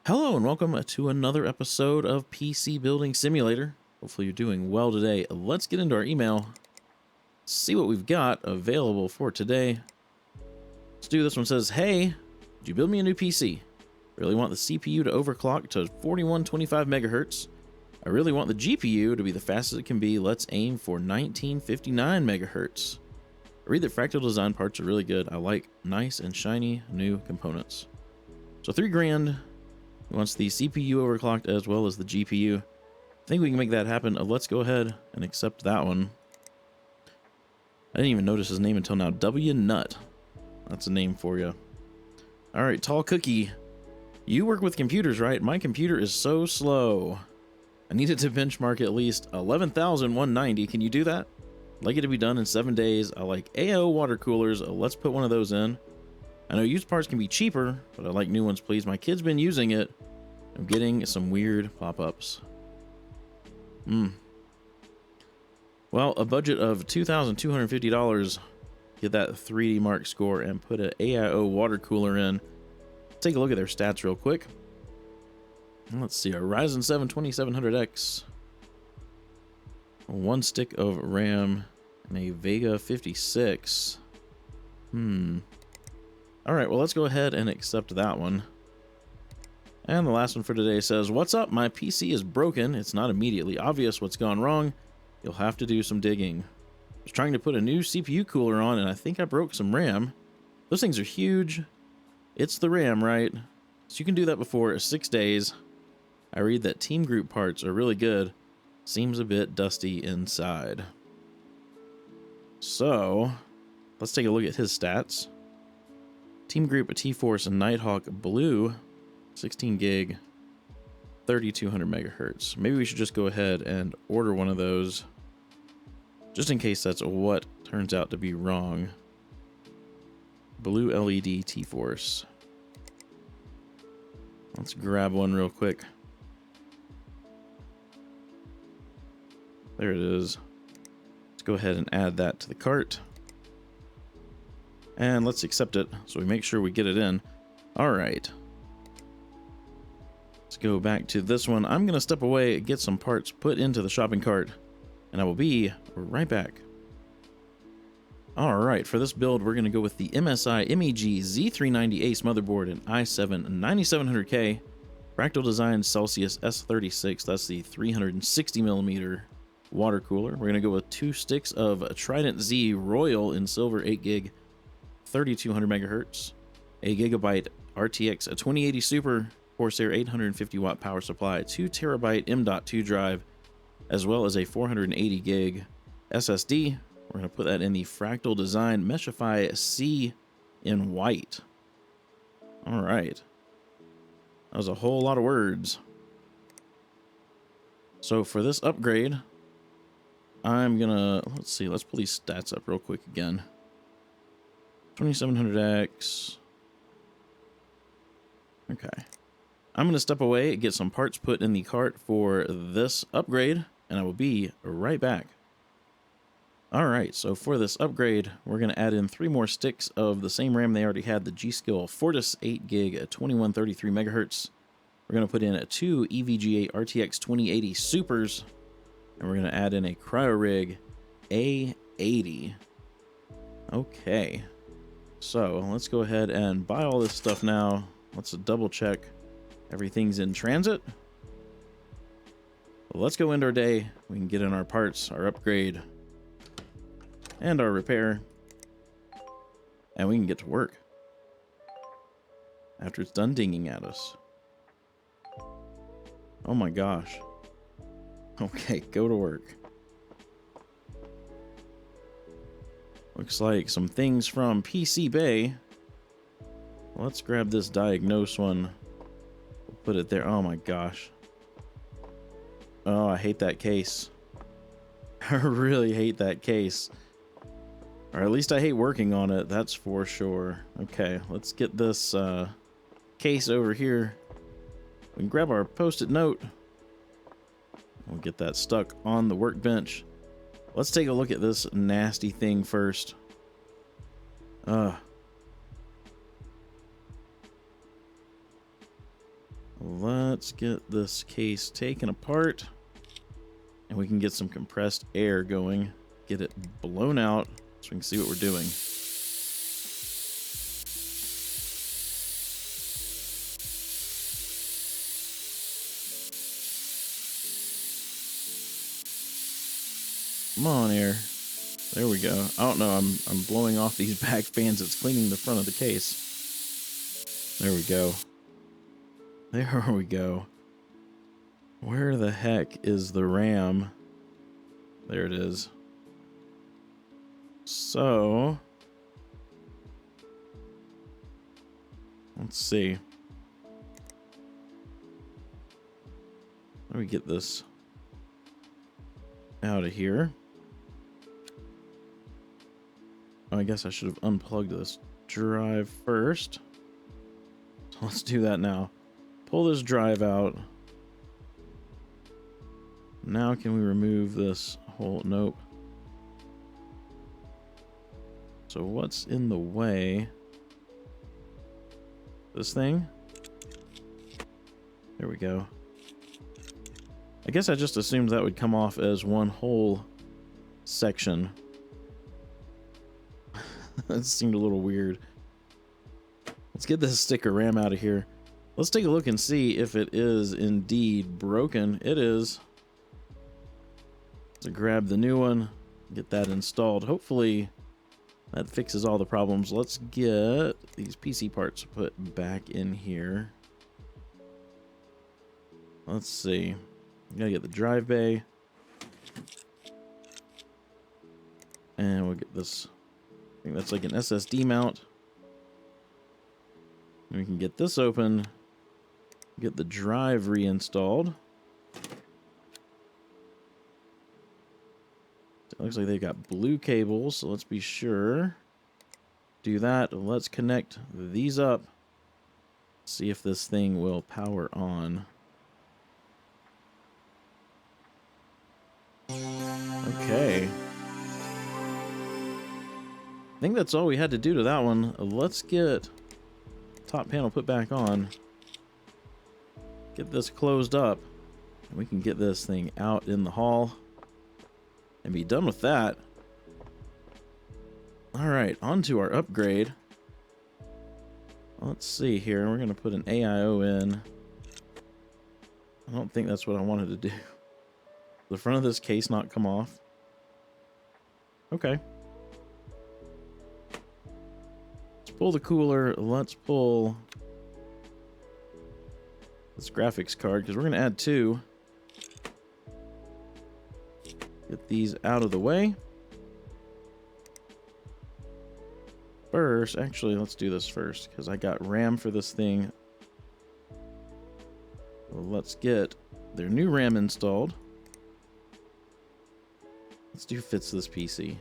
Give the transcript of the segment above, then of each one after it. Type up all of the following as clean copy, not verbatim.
Hello and welcome to another episode of PC Building Simulator. Hopefully you're doing well today. Let's get into our email, see what we've got available for today. Let's do this one. Says, hey, did you build me a new PC? Really want the CPU to overclock to 4125 megahertz. I really want the GPU to be the fastest it can be. Let's aim for 1959 megahertz. I read that Fractal Design parts are really good. I like nice and shiny new components. So $3 grand. He wants the CPU overclocked as well as the GPU. I think we can make that happen. Let's go ahead and accept that one. I didn't even notice his name until now. W Nut. That's a name for you. All right, Tall Cookie. You work with computers, right? My computer is so slow. I need it to benchmark at least 11,190. Can you do that? I'd like it to be done in 7 days. I like AO water coolers. Let's put one of those in. I know used parts can be cheaper, but I like new ones, please. My kid's been using it. I'm getting some weird pop-ups. Well, a budget of $2,250. Get that 3D Mark score and put an AIO water cooler in. Take a look at their stats real quick. Let's see, a Ryzen 7 2700X. 1 stick of RAM and a Vega 56. Alright, well, let's go ahead and accept that one. And the last one for today says, what's up? My PC is broken. It's not immediately obvious what's gone wrong. You'll have to do some digging. I was trying to put a new CPU cooler on, and I think I broke some RAM. Those things are huge. It's the RAM, right? So you can do that before 6 days. I read that team group parts are really good. Seems a bit dusty inside. So, let's take a look at his stats. Team Group, a T-Force, and Nighthawk Blue, 16 gig, 3200 megahertz. Maybe we should just go ahead and order one of those, just in case that's what turns out to be wrong. Blue LED T-Force. Let's grab one real quick. There it is. Let's go ahead and add that to the cart. And let's accept it so we make sure we get it in. All right. Let's go back to this one. I'm going to step away, get some parts put into the shopping cart, and I will be right back. All right, for this build, we're going to go with the MSI MEG Z390 Ace motherboard and i7 9700K. Fractal Design Celsius S36, that's the 360 millimeter water cooler. We're going to go with 2 sticks of Trident Z Royal in silver 8 gig. 3200 megahertz, a gigabyte RTX 2080 Super Corsair 850 watt power supply, 2 terabyte M.2 drive, as well as a 480 gig SSD. We're going to put that in the Fractal Design Meshify C in white. All right. That was a whole lot of words. So for this upgrade, I'm going to, let's see, let's pull these stats up real quick again. 2700X. Okay. I'm going to step away, get some parts put in the cart for this upgrade, and I will be right back. Alright, so for this upgrade, we're going to add in 3 more sticks of the same RAM they already had, the G-Skill Fortis 8 gig at 2133 megahertz. We're going to put in 2 EVGA RTX 2080 Supers, and we're going to add in a CryoRig A80. Okay. So let's go ahead and buy all this stuff now. Let's double check everything's in transit. Well, let's go into our day. We can get in our parts, our upgrade, and our repair, and we can get to work after it's done dinging at us. Oh my gosh. Okay, go to work. Looks like some things from PC Bay. Let's grab this diagnose one. We'll put it there. Oh my gosh. Oh, I hate that case. I really hate that case. Or at least I hate working on it, that's for sure. Okay, let's get this case over here. We can grab our post-it note. We'll get that stuck on the workbench. Let's take a look at this nasty thing first. Let's get this case taken apart. And we can get some compressed air going. Get it blown out so we can see what we're doing. Come on, air. There we go. I don't know. I'm blowing off these back fans. It's cleaning the front of the case. There we go. There we go. Where the heck is the RAM? There it is. So, let's see. Let me get this out of here. Oh, I guess I should have unplugged this drive first. So let's do that now. Pull this drive out. Now can we remove this whole... Nope. So what's in the way? This thing? There we go. I guess I just assumed that would come off as one whole section. That seemed a little weird. Let's get this sticker RAM out of here. Let's take a look and see if it is indeed broken. It is. So grab the new one, get that installed. Hopefully that fixes all the problems. Let's get these PC parts put back in here. Let's see. Gotta get the drive bay. And we'll get this. I think that's like an SSD mount. And we can get this open. Get the drive reinstalled. It looks like they've got blue cables, so let's be sure. Do that. Let's connect these up. See if this thing will power on. Okay. I think that's all we had to do to that one. Let's get top panel put back on. Get this closed up. And we can get this thing out in the hall. And be done with that. Alright, on to our upgrade. Let's see here. We're going to put an AIO in. I don't think that's what I wanted to do. The front of this case not come off. Okay. Let's pull the cooler. Let's pull this graphics card because we're going to add 2. Get these out of the way. First, actually, let's do this first because I got RAM for this thing. Well, let's get their new RAM installed. Let's do fits this PC.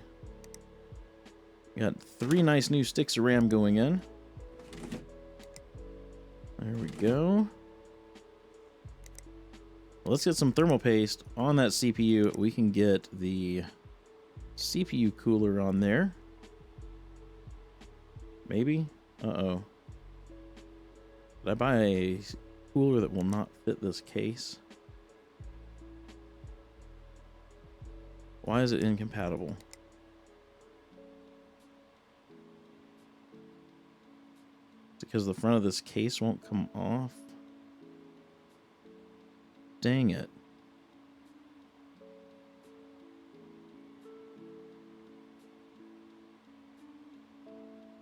We got 3 nice new sticks of RAM going in. There we go. Let's get some thermal paste on that CPU. We can get the CPU cooler on there. Maybe? Uh-oh. Did I buy a cooler that will not fit this case? Why is it incompatible? It's because the front of this case won't come off? Dang it.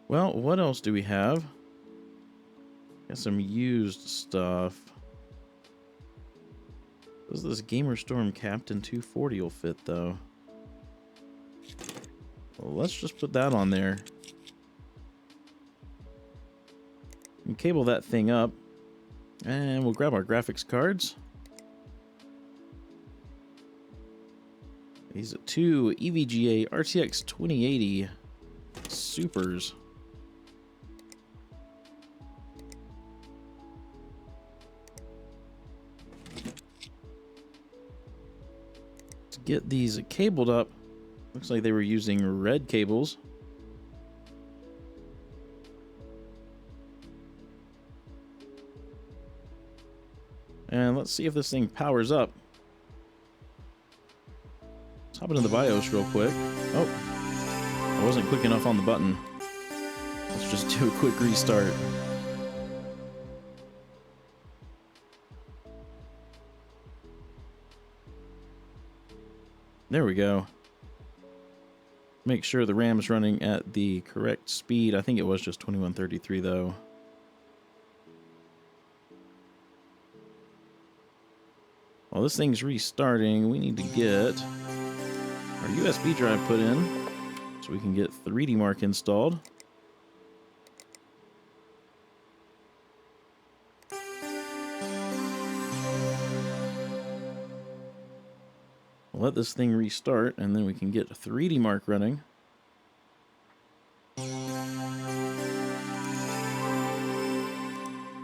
Well, what else do we have? Got some used stuff. Does this Gamer Storm Captain 240 will fit, though? Well, let's just put that on there. And cable that thing up. And we'll grab our graphics cards. These are 2 EVGA RTX 2080 Supers. To get these cabled up, looks like they were using red cables. And let's see if this thing powers up. Let's hop into the BIOS real quick. Oh, I wasn't quick enough on the button. Let's just do a quick restart. There we go. Make sure the RAM's running at the correct speed. I think it was just 2133 though. While this thing's restarting, we need to get our USB drive put in so we can get 3D Mark installed. We'll let this thing restart and then we can get 3D Mark running.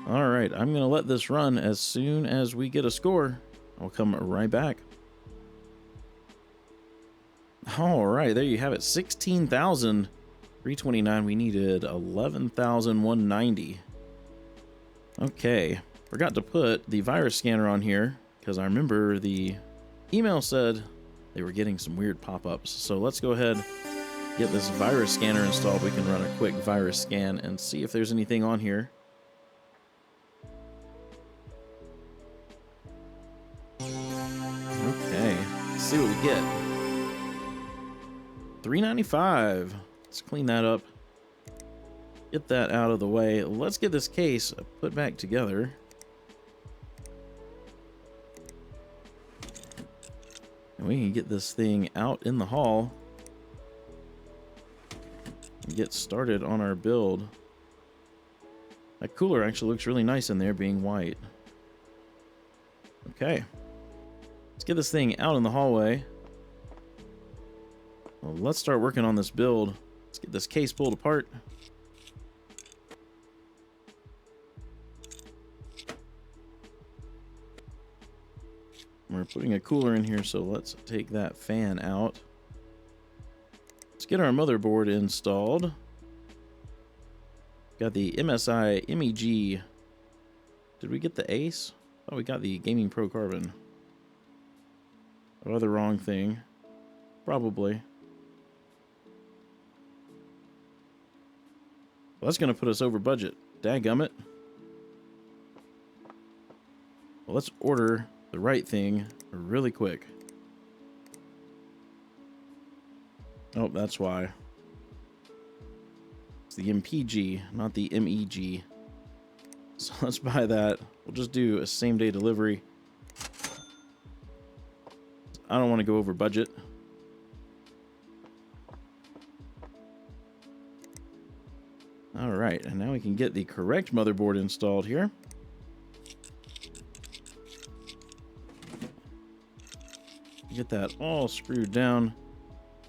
Alright, I'm going to let this run as soon as we get a score. I'll come right back. Alright, there you have it. 16,329. We needed 11,190. Okay, forgot to put the virus scanner on here because I remember the email said they were getting some weird pop-ups. So let's go ahead and get this virus scanner installed. We can run a quick virus scan and see if there's anything on here. Okay, let's see what we get. 395. Let's clean that up. Get that out of the way. Let's get this case put back together. And we can get this thing out in the hall and get started on our build. That cooler actually looks really nice in there being white. Okay. Let's get this thing out in the hallway. Well, let's start working on this build. Let's get this case pulled apart. We're putting a cooler in here, so let's take that fan out. Let's get our motherboard installed. Got the MSI MEG. Did we get the ACE? Oh, we got the Gaming Pro Carbon. Oh, the wrong thing. Probably. Well, that's going to put us over budget. Dadgummit. Well, let's order the right thing really quick. Oh, that's why. It's the MPG, not the MEG. So let's buy that. We'll just do a same-day delivery. I don't want to go over budget. All right, and now we can get the correct motherboard installed here. Get that all screwed down.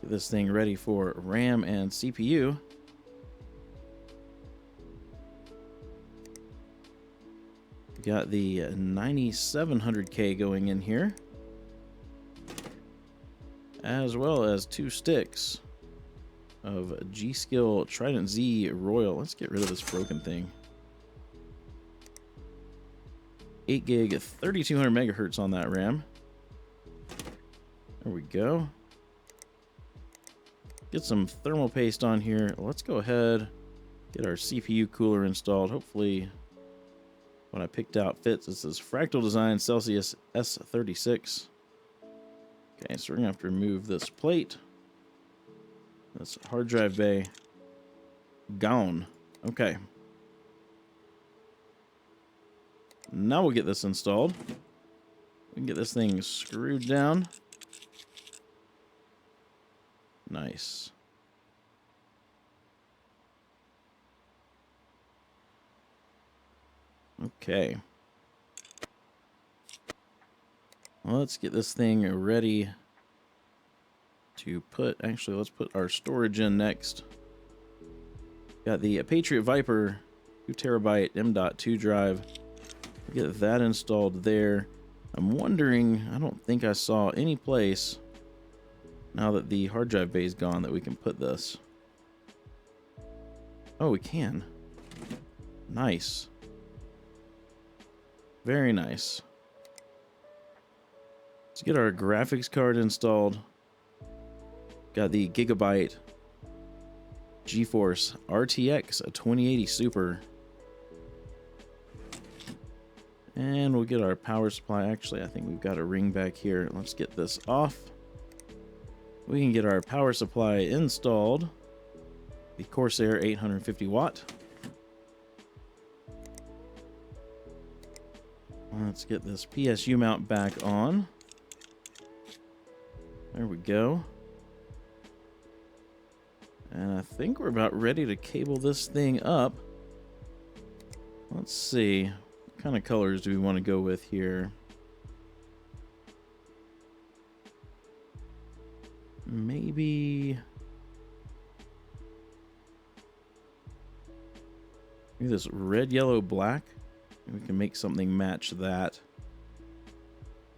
Get this thing ready for RAM and CPU. Got the 9700K going in here, as well as 2 sticks of G-Skill Trident Z Royal. Let's get rid of this broken thing. 8 gig, 3200 megahertz on that RAM. There we go. Get some thermal paste on here. Let's go ahead, get our CPU cooler installed. Hopefully what I picked out fits. This is Fractal Design Celsius S36. Okay, so we're gonna have to remove this plate. This hard drive bay. Gone. Okay. Now we'll get this installed. We can get this thing screwed down. Nice. Okay. Well, let's get this thing ready to put, actually, let's put our storage in next. Got the Patriot Viper 2 terabyte M.2 drive. Get that installed there. I'm wondering, I don't think I saw any place, now that the hard drive bay is gone, that we can put this. Oh, we can. Nice. Very nice. Let's get our graphics card installed. Got the Gigabyte GeForce RTX 2080 Super. And we'll get our power supply. Actually, I think we've got a ring back here. Let's get this off. We can get our power supply installed. The Corsair 850 watt. Let's get this PSU mount back on. There we go. And I think we're about ready to cable this thing up. Let's see. What kind of colors do we want to go with here? Maybe this red, yellow, black. We can make something match that.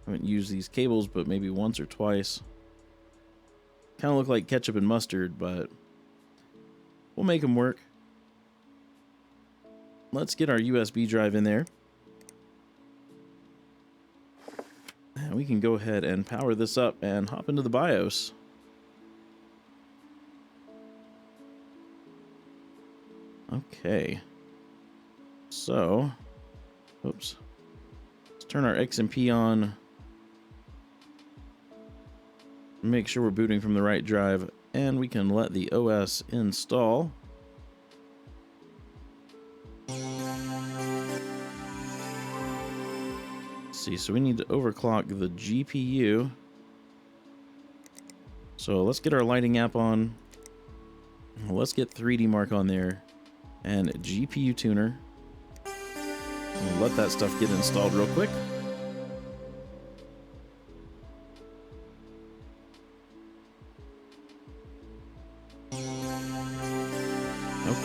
I haven't used these cables, but maybe once or twice. Kind of look like ketchup and mustard, but we'll make them work. Let's get our USB drive in there. And we can go ahead and power this up and hop into the BIOS. Okay. So, oops. Let's turn our XMP on. Make sure we're booting from the right drive, and we can let the OS install. Let's see, so we need to overclock the GPU. So let's get our lighting app on. Let's get 3D Mark on there and GPU tuner. We'll let that stuff get installed real quick.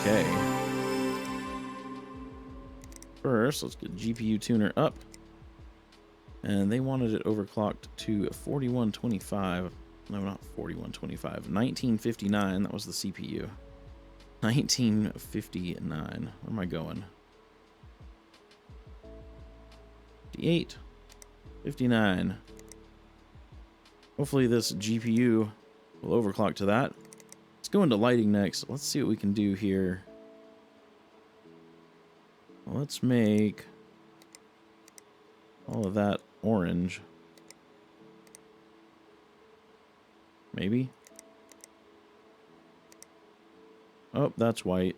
Okay. First, let's get GPU tuner up. And they wanted it overclocked to 4125. No, not 4125. 1959. That was the CPU. 1959. Where am I going? 58. 59. Hopefully this GPU will overclock to that. Let's go into lighting next. Let's see what we can do here. Let's make all of that orange. Maybe. Oh, that's white.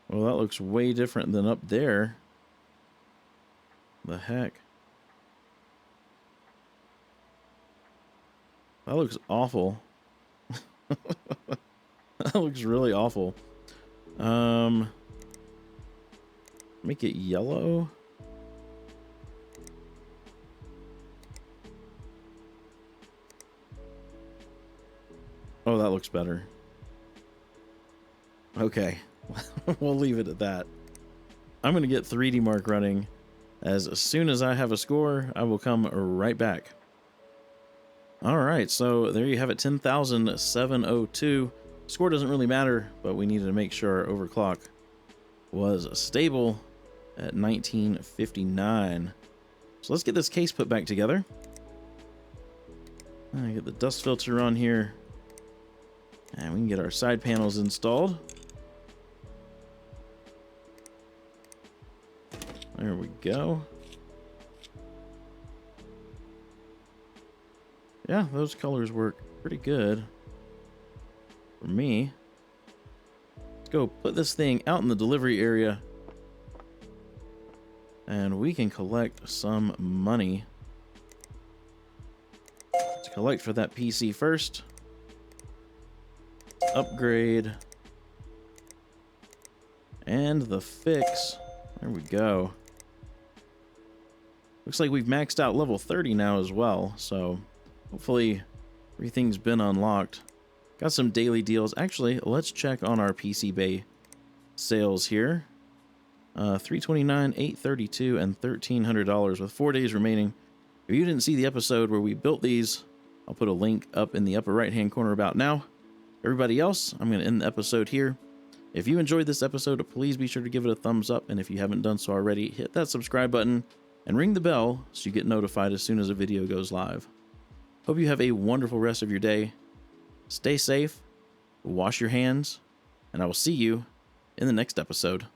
Well, that looks way different than up there. The heck? That looks awful. That looks really awful. Make it yellow. Oh, that looks better. Okay. We'll leave it at that. I'm going to get 3D Mark running. As soon as I have a score, I will come right back. Alright, so there you have it, 10,702. Score doesn't really matter, but we needed to make sure our overclock was stable at 1959. So let's get this case put back together. I get the dust filter on here. And we can get our side panels installed. There we go. Yeah, those colors work pretty good for me. Let's go put this thing out in the delivery area. And we can collect some money. Let's collect for that PC first. Upgrade. And the fix. There we go. Looks like we've maxed out level 30 now as well, so hopefully everything's been unlocked. Got some daily deals. Actually, let's check on our PC Bay sales here. 329, 832, and $1,300 with 4 days remaining. If you didn't see the episode where we built these, I'll put a link up in the upper right-hand corner about now. Everybody else, I'm going to end the episode here. If you enjoyed this episode, please be sure to give it a thumbs up, and if you haven't done so already, hit that subscribe button and ring the bell so you get notified as soon as a video goes live. Hope you have a wonderful rest of your day. Stay safe, wash your hands, and I will see you in the next episode.